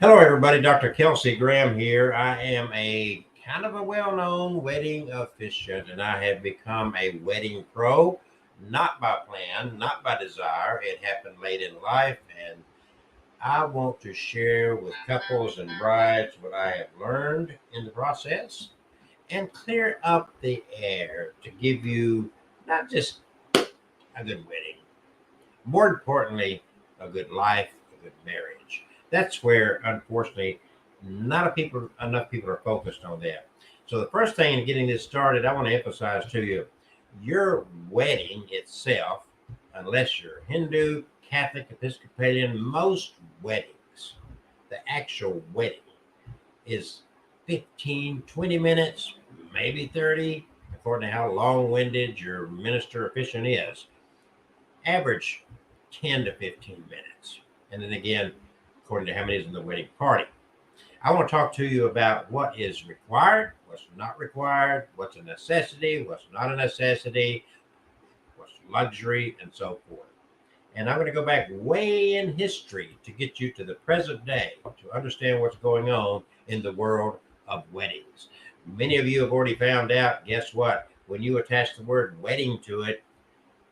Hello, everybody. Dr. Kelsey Graham here. I am a kind of a well known wedding officiant, and I have become a wedding pro, not by plan, not by desire. It happened late in life, and I want to share with couples and brides what I have learned in the process and clear up the air to give you not just a good wedding, more importantly, a good life, a good marriage. That's where, unfortunately, not enough people are focused on that. So the first thing in getting this started, I want to emphasize to you, your wedding itself, unless you're Hindu, Catholic, Episcopalian, most weddings, the actual wedding is 15, 20 minutes, maybe 30, according to how long-winded your minister officiant is. Average 10 to 15 minutes. And then again, according to how many is in the wedding party. I want to talk to you about what is required, what's not required, what's a necessity, what's not a necessity, what's luxury, and so forth. And I'm going to go back way in history to get you to the present day to understand what's going on in the world of weddings. Many of you have already found out, guess what? When you attach the word wedding to it,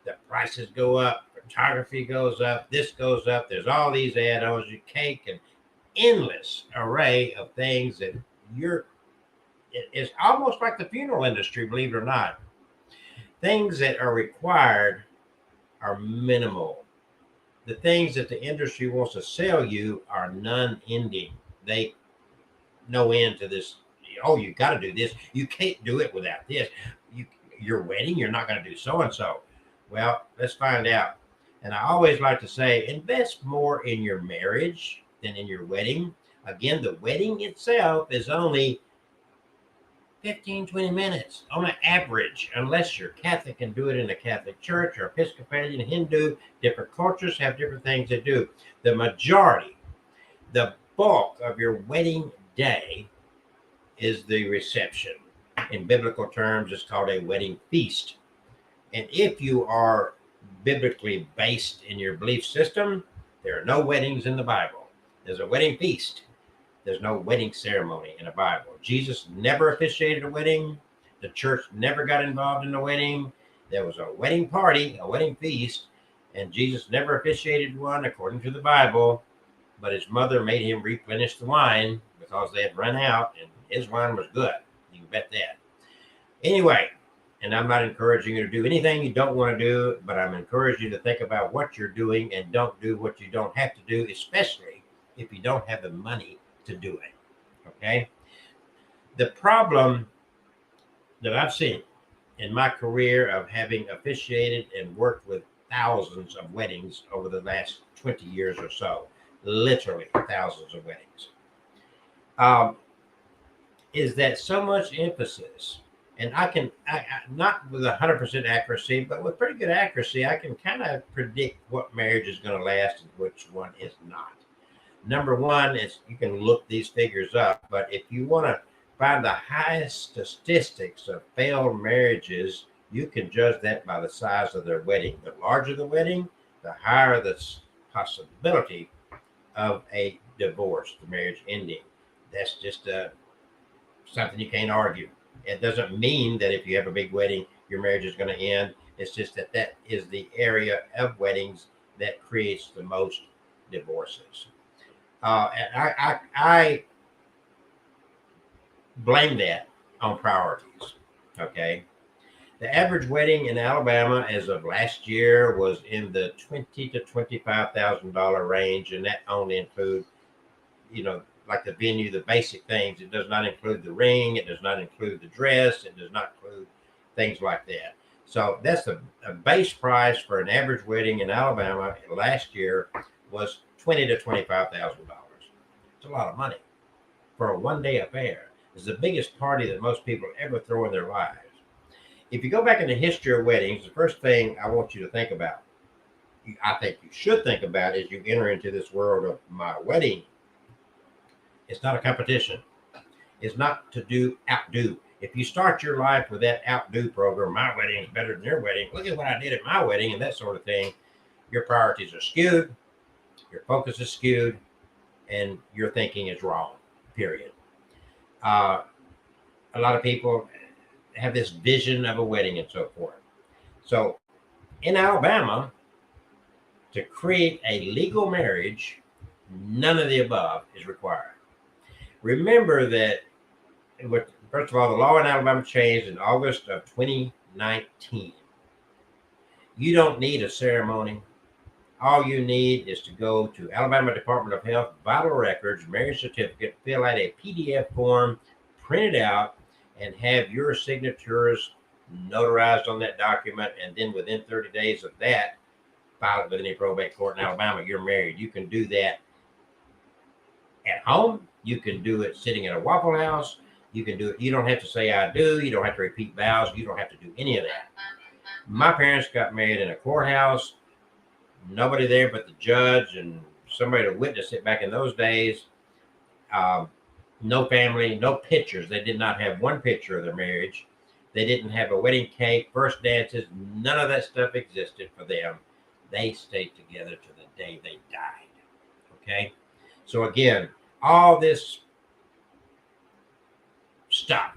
the prices go up, photography goes up, this goes up. There's all these add-ons, your cake, and endless array of things that you're. It's almost like the funeral industry, believe it or not. Things that are required are minimal. The things that the industry wants to sell you are non-ending. They no end to this. Oh, you got to do this. You can't do it without this. You, your wedding, you're not going to do so and so. Well, let's find out. And I always like to say, invest more in your marriage than in your wedding. Again, the wedding itself is only 15, 20 minutes on an average, unless you're Catholic and do it in a Catholic church or Episcopalian, Hindu. Different cultures have different things to do. The majority, the bulk of your wedding day is the reception. In biblical terms, it's called a wedding feast. And if you are biblically based in your belief system, there are no weddings in the Bible. There's a wedding feast. There's no wedding ceremony in the Bible. Jesus never officiated a wedding. The church never got involved in a wedding. There was a wedding party, a wedding feast, and Jesus never officiated one according to the Bible, but his mother made him replenish the wine because they had run out, and his wine was good. You can bet that. Anyway, and I'm not encouraging you to do anything you don't want to do, but I'm encouraging you to think about what you're doing and don't do what you don't have to do, especially if you don't have the money to do it. Okay? The problem that I've seen in my career of having officiated and worked with thousands of weddings over the last 20 years or so, literally thousands of weddings, um, is that so much emphasis, and I not with 100% accuracy, but with pretty good accuracy, I can kind of predict what marriage is going to last and which one is not. Number one is you can look these figures up, but if you want to find the highest statistics of failed marriages, you can judge that by the size of their wedding. The larger the wedding, the higher the possibility of a divorce, the marriage ending. That's just something you can't argue. It doesn't mean that if you have a big wedding, your marriage is going to end. It's just that that is the area of weddings that creates the most divorces. And I blame that on priorities. Okay. The average wedding in Alabama as of last year was in the $20,000 to $25,000 range, and that only include, like the venue, the basic things. It does not include the ring. It does not include the dress. It does not include things like that. So that's a base price for an average wedding in Alabama last year was $20,000 to $25,000. It's a lot of money for a one-day affair. It's the biggest party that most people ever throw in their lives. If you go back in the history of weddings, the first thing I want you to think about, I think you should think about as you enter into this world of my wedding, it's not a competition. It's not to outdo. If you start your life with that outdo program, my wedding is better than your wedding, look at what I did at my wedding and that sort of thing, your priorities are skewed, your focus is skewed, and your thinking is wrong, period. Uh, a lot of people have this vision of a wedding and so forth. So in Alabama, to create a legal marriage, none of the above is required. Remember that, first of all, the law in Alabama changed in August of 2019. You don't need a ceremony. All you need is to go to Alabama Department of Health, Vital Records, marriage certificate, fill out a PDF form, print it out, and have your signatures notarized on that document. And then within 30 days of that, file it with any probate court in Alabama. You're married. You can do that at home. You can do it sitting in a Waffle House. You can do it. You don't have to say I do. You don't have to repeat vows. You don't have to do any of that. My parents got married in a courthouse. Nobody there but the judge and somebody to witness it back in those days. Um, no family, no pictures. They did not have one picture of their marriage. They didn't have a wedding cake, first dances. None of that stuff existed for them. They stayed together to the day they died. Okay. So again, all this stuff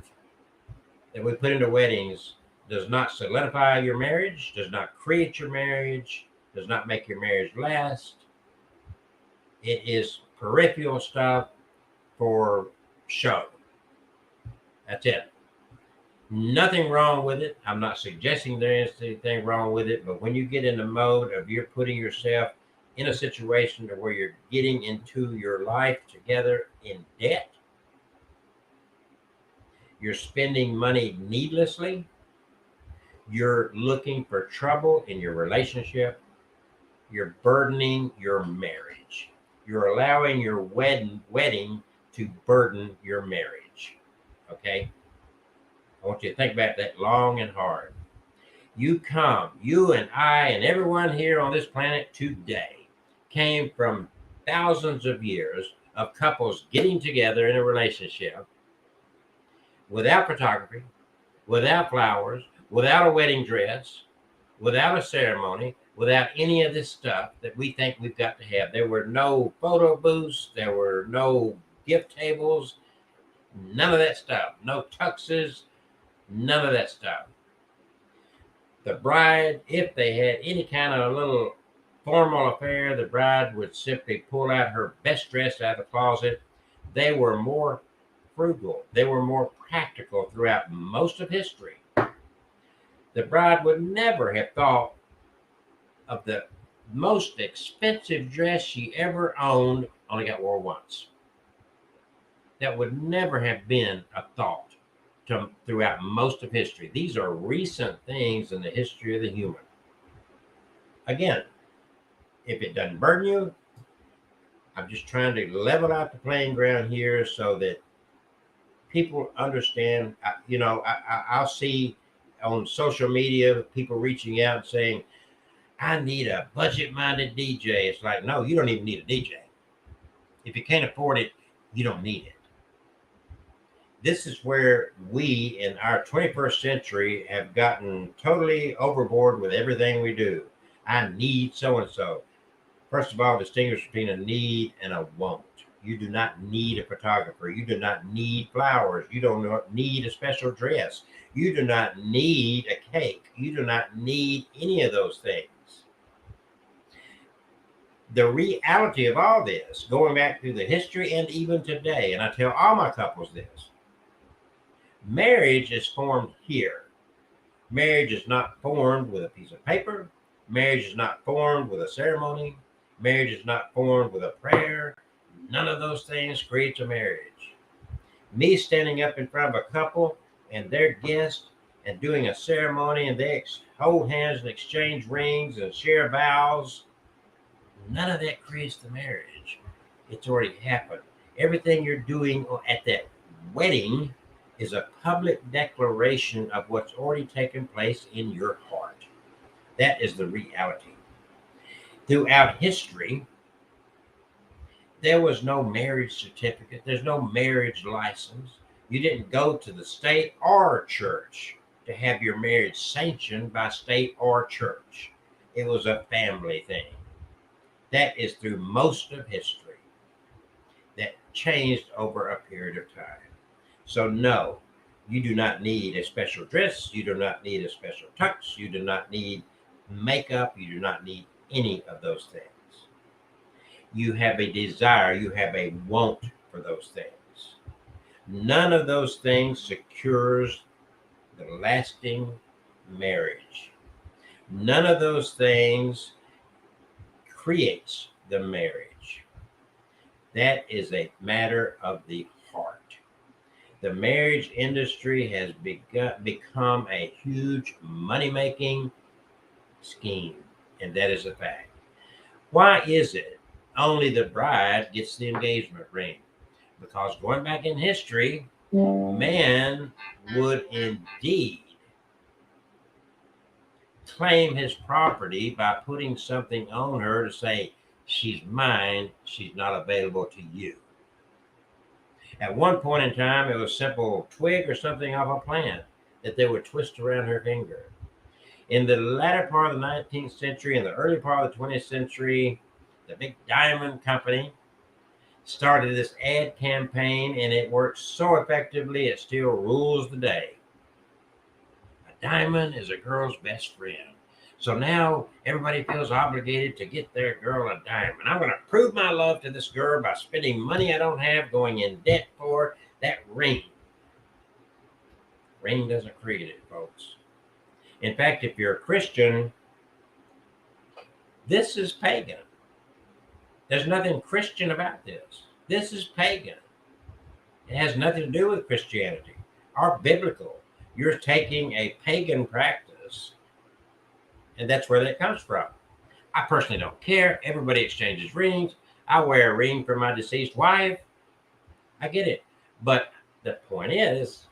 that we put into weddings does not solidify your marriage, does not create your marriage, does not make your marriage last. It is peripheral stuff for show. That's it. Nothing wrong with it. I'm not suggesting there is anything wrong with it, but when you get in the mode of you're putting yourself in a situation to where you're getting into your life together in debt, you're spending money needlessly, you're looking for trouble in your relationship, you're burdening your marriage. You're allowing your wedding to burden your marriage. Okay? I want you to think about that long and hard. You and I, and everyone here on this planet today came from thousands of years of couples getting together in a relationship without photography, without flowers, without a wedding dress, without a ceremony, without any of this stuff that we think we've got to have. There were no photo booths, there were no gift tables, none of that stuff, no tuxes, none of that stuff. The bride, if they had any kind of a little formal affair, the bride would simply pull out her best dress out of the closet. They were more frugal, they were more practical throughout most of history. The bride would never have thought of the most expensive dress she ever owned, only got wore once. That would never have been a thought throughout most of history. These are recent things in the history of the human. Again, if it doesn't burden you, I'm just trying to level out the playing ground here so that people understand. I'll see on social media people reaching out and saying, I need a budget-minded DJ. It's like, no, you don't even need a DJ. If you can't afford it, you don't need it. This is where we in our 21st century have gotten totally overboard with everything we do. I need so-and-so. First of all, distinguish between a need and a want. You do not need a photographer. You do not need flowers. You don't need a special dress. You do not need a cake. You do not need any of those things. The reality of all this, going back through the history and even today, and I tell all my couples this, marriage is formed here. Marriage is not formed with a piece of paper. Marriage is not formed with a ceremony. Marriage is not formed with a prayer. None of those things creates a marriage. Me standing up in front of a couple and their guest and doing a ceremony and they hold hands and exchange rings and share vows, none of that creates the marriage. It's already happened. Everything you're doing at that wedding is a public declaration of what's already taken place in your heart. That is the reality. Throughout history, there was no marriage certificate. There's no marriage license. You didn't go to the state or church to have your marriage sanctioned by state or church. It was a family thing. That is through most of history. changed over a period of time. So, no, you do not need a special dress. You do not need a special tux. You do not need makeup. You do not need any of those things. You have a desire, you have a want for those things. None of those things secures the lasting marriage. None of those things creates the marriage. That is a matter of the heart. The marriage industry has become a huge money making scheme, and that is a fact. Why is it only the bride gets the engagement ring? Because going back in history, man would indeed claim his property by putting something on her to say, she's mine, she's not available to you. At one point in time, it was a simple twig or something off a plant that they would twist around her finger. In the latter part of the 19th century and the early part of the 20th century, the big diamond company started this ad campaign, and it worked so effectively it still rules the day. A diamond is a girl's best friend. So now everybody feels obligated to get their girl a diamond. I'm going to prove my love to this girl by spending money I don't have, going in debt for that ring. Ring doesn't create it, folks. In fact, if you're a Christian, this is pagan. There's nothing Christian about this. This is pagan. It has nothing to do with Christianity or biblical. You're taking a pagan practice, and that's where that comes from. I personally don't care. Everybody exchanges rings. I wear a ring for my deceased wife. I get it. But the point is,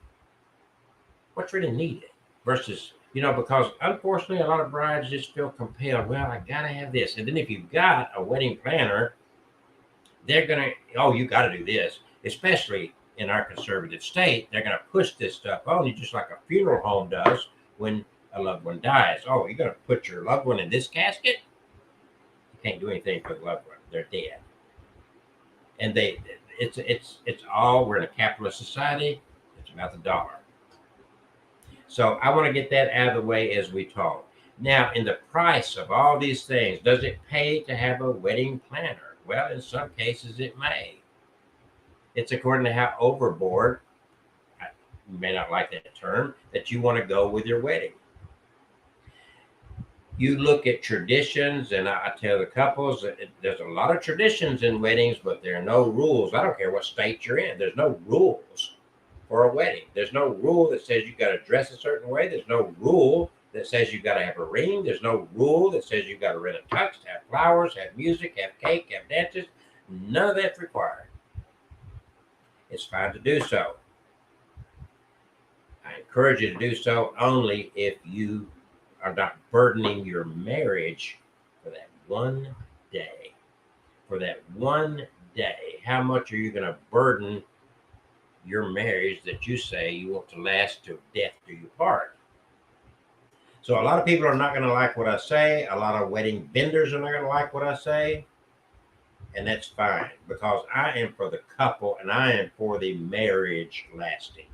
what's really needed versus, because unfortunately, a lot of brides just feel compelled. Well, I got to have this. And then if you've got a wedding planner, they're going to, oh, you got to do this, especially in our conservative state. They're going to push this stuff on you just like a funeral home does when a loved one dies. Oh, you're going to put your loved one in this casket? You can't do anything for the loved one. They're dead. And it's all, we're in a capitalist society. It's about the dollar. So I want to get that out of the way as we talk. Now, in the price of all these things, does it pay to have a wedding planner? Well, in some cases it may. It's according to how overboard, you may not like that term, that you want to go with your wedding. You look at traditions, and I tell the couples that there's a lot of traditions in weddings, but there are no rules. I don't care what state you're in. There's no rules for a wedding. There's no rule that says you got to dress a certain way. There's no rule that says you got to have a ring. There's no rule that says you got to rent a tux, have flowers, have music, have cake, have dances. None of that's required. It's fine to do so. I encourage you to do so only if you are not burdening your marriage for that one day. For that one day, how much are you going to burden your marriage that you say you want to last till death do you part? So a lot of people are not going to like what I say. A lot of wedding vendors are not going to like what I say. And that's fine, because I am for the couple and I am for the marriage lasting.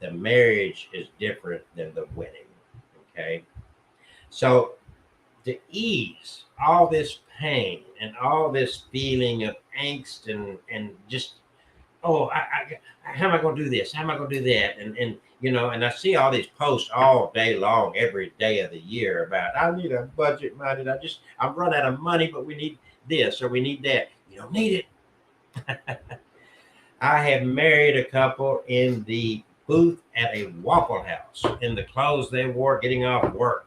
The marriage is different than the wedding. Okay. So to ease all this pain and all this feeling of angst and just, oh, how am I going to do this? How am I going to do that? And I see all these posts all day long, every day of the year about, I need a budget minded. I'm running out of money, but we need this or we need that. You don't need it. I have married a couple in the booth at a Waffle House in the clothes they wore getting off work.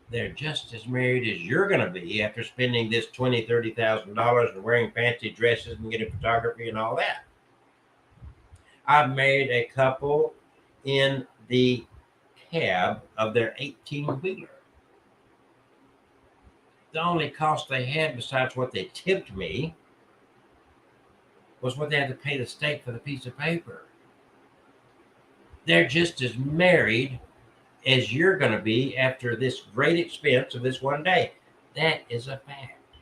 They're just as married as you're going to be after spending this $20,000, $30,000 and wearing fancy dresses and getting photography and all that. I've married a couple in the cab of their 18-wheeler. The only cost they had besides what they tipped me was what they had to pay the state for the piece of paper. They're just as married as you're going to be after this great expense of this one day. That is a fact.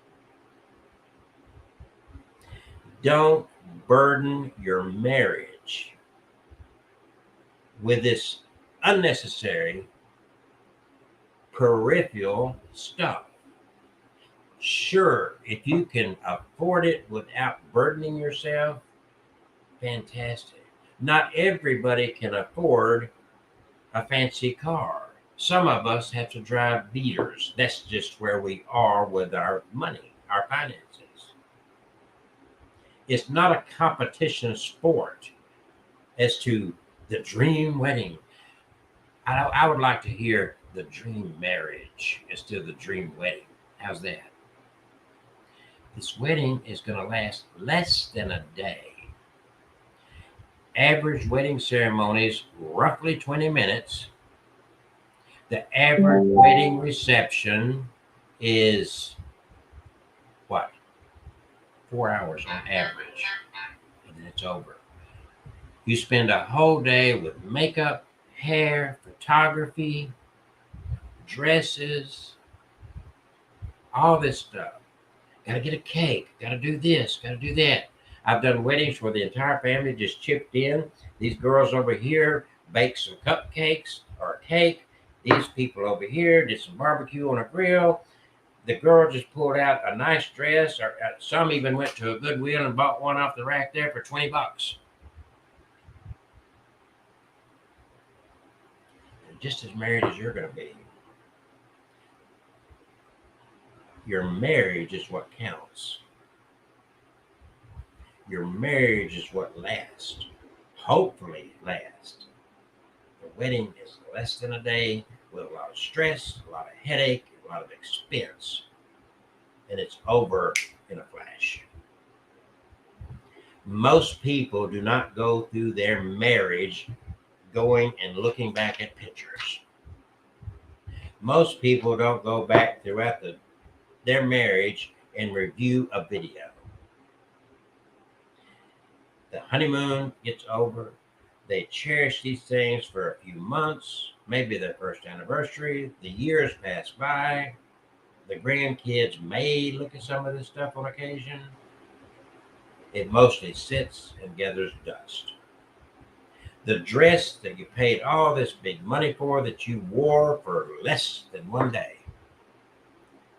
Don't burden your marriage with this unnecessary peripheral stuff. Sure, if you can afford it without burdening yourself, fantastic. Not everybody can afford a fancy car. Some of us have to drive beaters. That's just where we are with our money, our finances. It's not a competition sport as to the dream wedding. I would like to hear the dream marriage instead of the dream wedding. How's that? This wedding is going to last less than a day. Average wedding ceremonies, roughly 20 minutes. The average wedding reception is what? 4 hours on average. And then it's over. You spend a whole day with makeup, hair, photography, dresses, all this stuff. Got to get a cake. Got to do this. Got to do that. I've done weddings where the entire family just chipped in. These girls over here baked some cupcakes or a cake. These people over here did some barbecue on a grill. The girl just pulled out a nice dress, or some even went to a Goodwill and bought one off the rack there for $20. And just as married as you're going to be. Your marriage is what counts. Your marriage is what lasts. Hopefully lasts. The wedding is less than a day with a lot of stress, a lot of headache, a lot of expense. And it's over in a flash. Most people do not go through their marriage going and looking back at pictures. Most people don't go back throughout their marriage and review a video. The honeymoon gets over. They cherish these things for a few months, maybe their first anniversary. The years pass by. The grandkids may look at some of this stuff on occasion. It mostly sits and gathers dust. The dress that you paid all this big money for that you wore for less than one day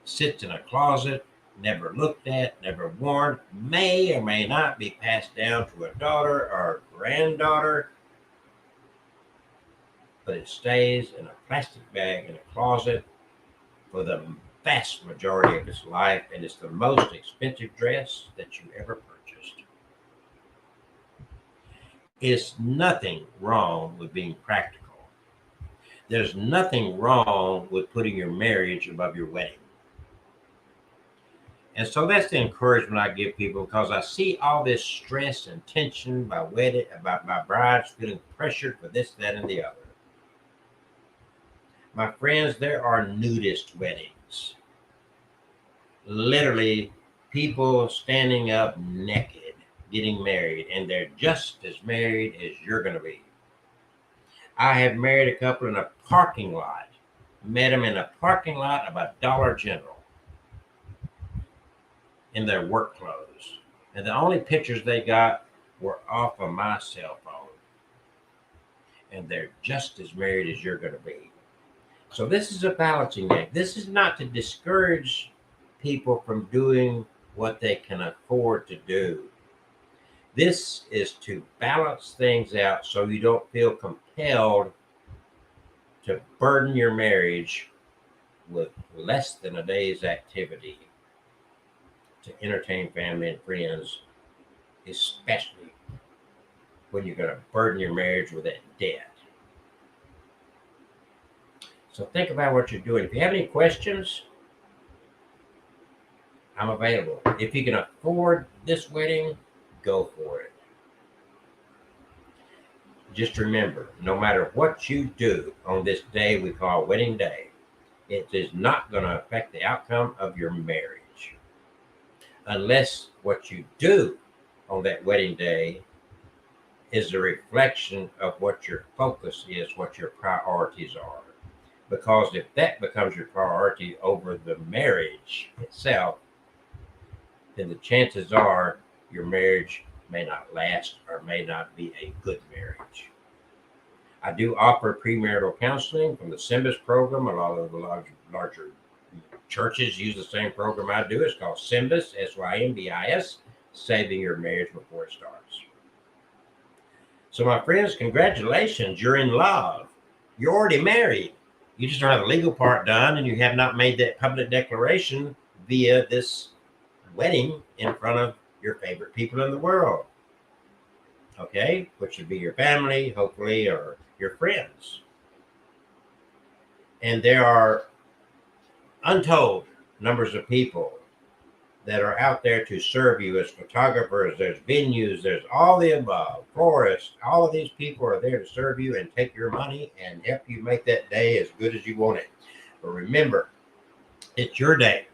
sits in a closet, never looked at, never worn, may or may not be passed down to a daughter or a granddaughter, but it stays in a plastic bag in a closet for the vast majority of its life, and it's the most expensive dress that you ever purchased. It's nothing wrong with being practical. There's nothing wrong with putting your marriage above your wedding. And so that's the encouragement I give people, because I see all this stress and tension by brides feeling pressured for this, that, and the other. My friends, there are nudist weddings. Literally, people standing up naked, getting married, and they're just as married as you're going to be. I have married a couple in a parking lot, met them in a parking lot of a Dollar General in their work clothes. And the only pictures they got were off of my cell phone. And they're just as married as you're going to be. So this is a balancing act. This is not to discourage people from doing what they can afford to do. This is to balance things out so you don't feel compelled to burden your marriage with less than a day's activity to entertain family and friends, especially when you're going to burden your marriage with that debt. So think about what you're doing. If you have any questions, I'm available. If you can afford this wedding, go for it. Just remember, no matter what you do on this day we call wedding day, it is not going to affect the outcome of your marriage. Unless what you do on that wedding day is a reflection of what your focus is, what your priorities are. Because if that becomes your priority over the marriage itself, then the chances are your marriage may not last or may not be a good marriage. I do offer premarital counseling from the SYMBIS program. A lot of the larger churches use the same program I do. It's called SYMBIS, SYMBIS, Saving Your Marriage Before It Starts. So, my friends, congratulations. You're in love. You're already married. You just don't have the legal part done, and you have not made that public declaration via this wedding in front of your favorite people in the world. Okay? Which would be your family, hopefully, or your friends. And there are untold numbers of people that are out there to serve you as photographers. There's venues, there's all the above, florists. All of these people are there to serve you and take your money and help you make that day as good as you want it. But remember, it's your day.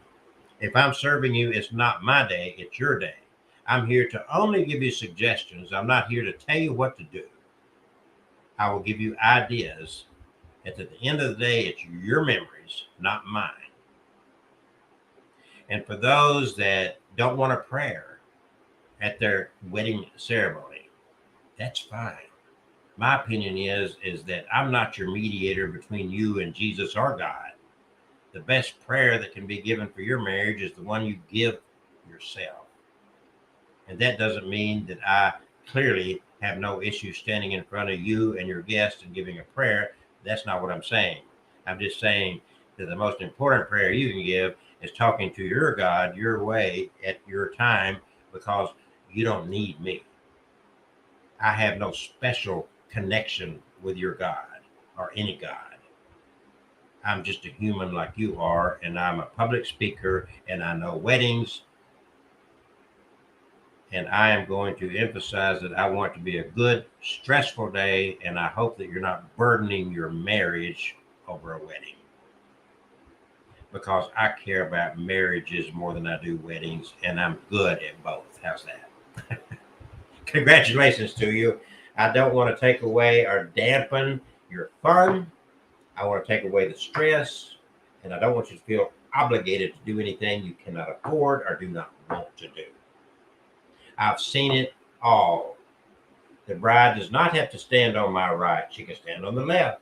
If I'm serving you, it's not my day, it's your day. I'm here to only give you suggestions. I'm not here to tell you what to do. I will give you ideas. At the end of the day, it's your memories, not mine. And for those that don't want a prayer at their wedding ceremony, that's fine. My opinion is that I'm not your mediator between you and Jesus or God. The best prayer that can be given for your marriage is the one you give yourself. And that doesn't mean that I clearly have no issue standing in front of you and your guest and giving a prayer. That's not what I'm saying. I'm just saying that the most important prayer you can give is talking to your God your way at your time, because you don't need me. I have no special connection with your God or any God. I'm just a human like you are, and I'm a public speaker, and I know weddings, and I am going to emphasize that I want it to be a good, stressful day, and I hope that you're not burdening your marriage over a wedding, because I care about marriages more than I do weddings, and I'm good at both. How's that? Congratulations to you. I don't want to take away or dampen your fun. I want to take away the stress, and I don't want you to feel obligated to do anything you cannot afford or do not want to do. I've seen it all. The bride does not have to stand on my right. She can stand on the left.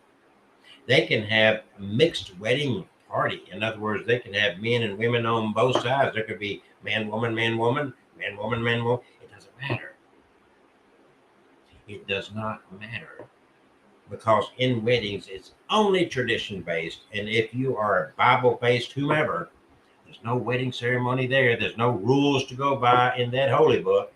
They can have a mixed wedding party. In other words, they can have men and women on both sides. There could be man, woman, man, woman, man, woman, man, woman. It doesn't matter. It does not matter, because in weddings, it's only tradition based. And if you are a Bible based whomever, there's no wedding ceremony there. There's no rules to go by in that holy book.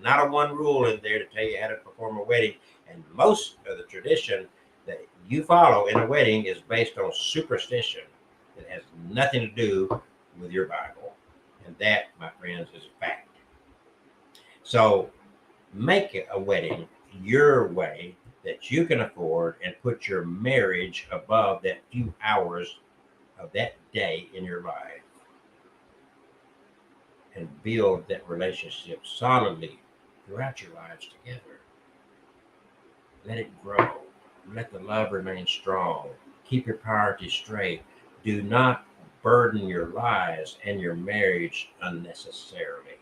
Not a one rule in there to tell you how to perform a wedding. And most of the tradition that you follow in a wedding is based on superstition that has nothing to do with your Bible. And that, my friends, is a fact. So make it a wedding your way that you can afford, and put your marriage above that few hours of that day in your life, and build that relationship solidly throughout your lives together. Let it grow. Let the love remain strong. Keep your priorities straight. Do not burden your lives and your marriage unnecessarily.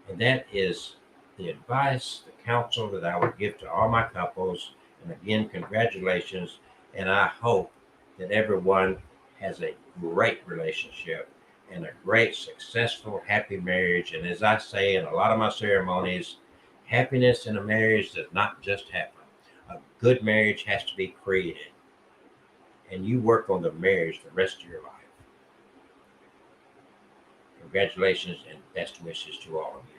And that is the advice, the counsel that I would give to all my couples. And again, congratulations. And I hope that everyone has a great relationship and a great, successful, happy marriage. And as I say in a lot of my ceremonies, happiness in a marriage does not just happen. A good marriage has to be created. And you work on the marriage the rest of your life. Congratulations and best wishes to all of you.